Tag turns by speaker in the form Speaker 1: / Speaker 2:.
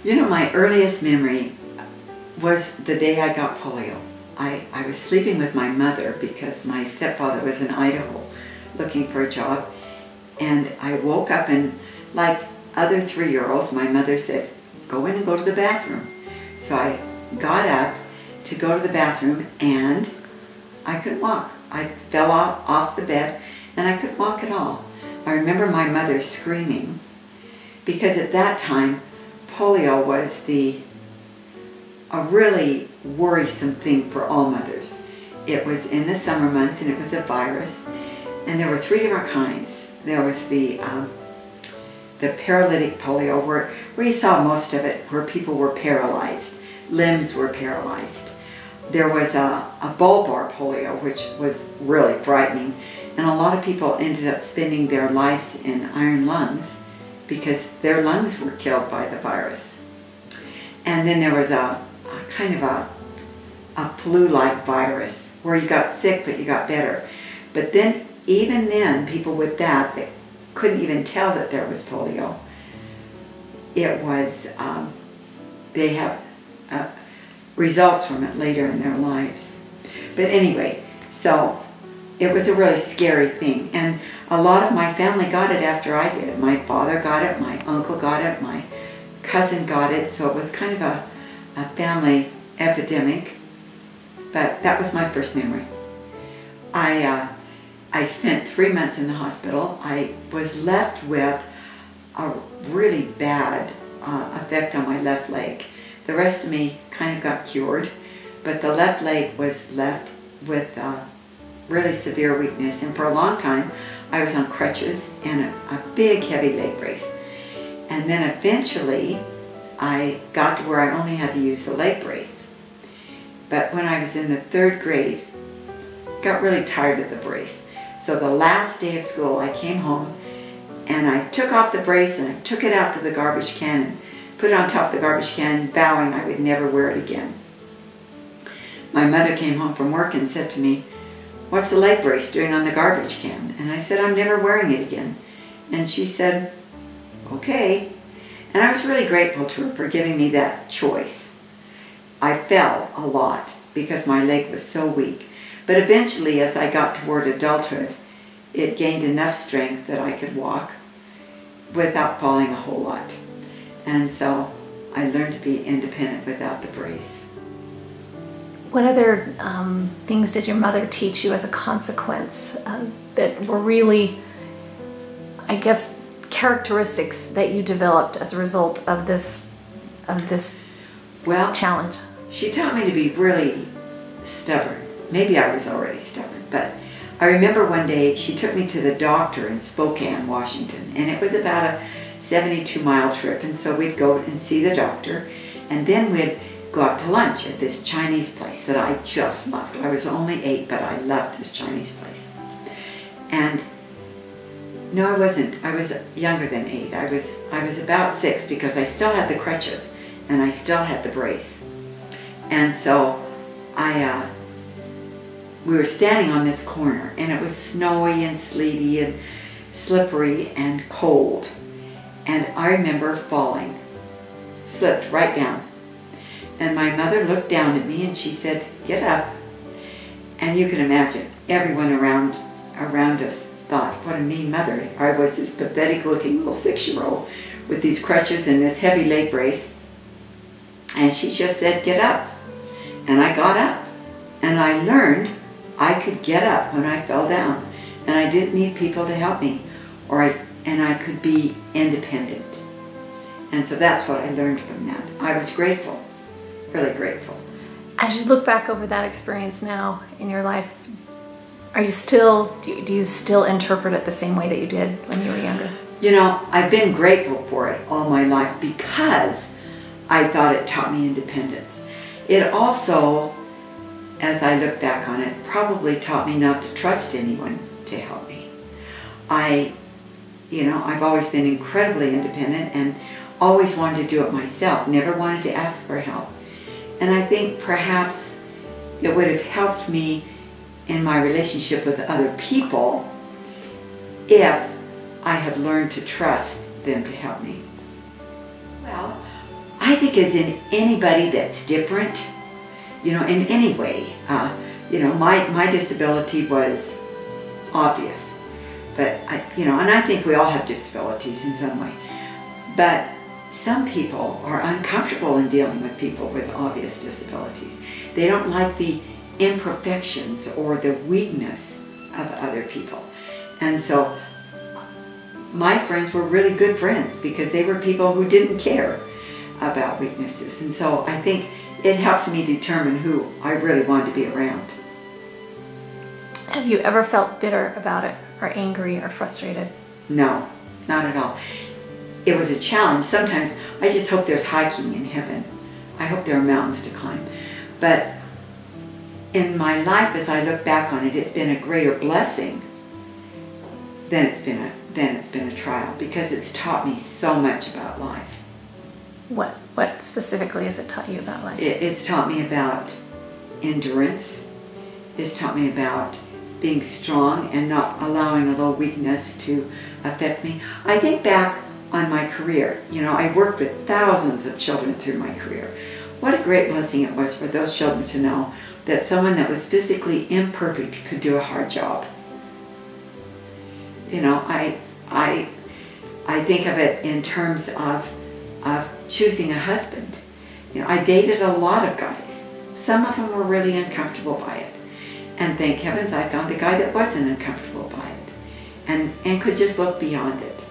Speaker 1: You know, my earliest memory was the day I got polio. I was sleeping with my mother because my stepfather was in Idaho looking for a job. And I woke up and, like other 3-year-olds, my mother said, go in and go to the bathroom. So I got up to go to the bathroom and I couldn't walk. I fell off the bed and I couldn't walk at all. I remember my mother screaming because at that time polio was a really worrisome thing for all mothers. It was in the summer months and it was a virus, and there were 3 different kinds. There was the paralytic polio where you saw most of it, where people were paralyzed, limbs were paralyzed. There was a bulbar polio, which was really frightening, and a lot of people ended up spending their lives in iron lungs because their lungs were killed by the virus. And then there was a kind of a flu-like virus where you got sick but you got better. But then, even then, people with that couldn't even tell that there was polio. It was, they have results from it later in their lives. But anyway, so it was a really scary thing. And a lot of my family got it after I did. My father got it, my uncle got it, my cousin got it. So it was kind of a family epidemic. But that was my first memory. I spent 3 months in the hospital. I was left with a really bad effect on my left leg. The rest of me kind of got cured, but the left leg was left with really severe weakness. And for a long time, I was on crutches and a big heavy leg brace. And then eventually, I got to where I only had to use the leg brace. But when I was in the 3rd grade, got really tired of the brace. So the last day of school, I came home and I took off the brace and I took it out to the garbage can and put it on top of the garbage can, vowing I would never wear it again. My mother came home from work and said to me, "What's the leg brace doing on the garbage can?" And I said, "I'm never wearing it again." And she said, "Okay." And I was really grateful to her for giving me that choice. I fell a lot because my leg was so weak. But eventually, as I got toward adulthood, it gained enough strength that I could walk without falling a whole lot. And so I learned to be independent without the brace.
Speaker 2: What other things did your mother teach you as a consequence that were really, I guess, characteristics that you developed as a result of this challenge?
Speaker 1: She taught me to be really stubborn. Maybe I was already stubborn, but I remember one day she took me to the doctor in Spokane, Washington, and it was about a 72-mile trip, and so we'd go and see the doctor, and then we'd go out to lunch at this Chinese place that I just loved. I was only 8, but I loved this Chinese place. And no, I wasn't. I was younger than 8. I was about 6 because I still had the crutches and I still had the brace. And so we were standing on this corner and it was snowy and sleety and slippery and cold. And I remember falling, slipped right down. And my mother looked down at me and she said, "Get up." And you can imagine, everyone around us thought, what a mean mother. I was this pathetic looking little 6-year-old with these crutches and this heavy leg brace. And she just said, "Get up." And I got up. And I learned I could get up when I fell down. And I didn't need people to help me. And I could be independent. And so that's what I learned from that. I was grateful, really grateful.
Speaker 2: As you look back over that experience now in your life, do you still interpret it the same way that you did when you were younger?
Speaker 1: You know, I've been grateful for it all my life because I thought it taught me independence. It also, as I look back on it, probably taught me not to trust anyone to help me. I've always been incredibly independent and always wanted to do it myself, never wanted to ask for help. And I think perhaps it would have helped me in my relationship with other people if I had learned to trust them to help me. Well, I think as in anybody that's different, you know, in any way, you know, my disability was obvious, but you know, and I think we all have disabilities in some way, but some people are uncomfortable in dealing with people with obvious disabilities. They don't like the imperfections or the weakness of other people. And so my friends were really good friends because they were people who didn't care about weaknesses. And so I think it helped me determine who I really wanted to be around.
Speaker 2: Have you ever felt bitter about it, or angry, or frustrated?
Speaker 1: No, not at all. It was a challenge. Sometimes I just hope there's hiking in heaven. I hope there are mountains to climb. But in my life, as I look back on it, it's been a greater blessing than it's been a trial, because it's taught me so much about life.
Speaker 2: What specifically has it taught you about life?
Speaker 1: It's taught me about endurance. It's taught me about being strong and not allowing a little weakness to affect me. I think back on my career. You know, I worked with thousands of children through my career. What a great blessing it was for those children to know that someone that was physically imperfect could do a hard job. You know, I think of it in terms of choosing a husband. You know, I dated a lot of guys. Some of them were really uncomfortable by it. And thank heavens I found a guy that wasn't uncomfortable by it and could just look beyond it.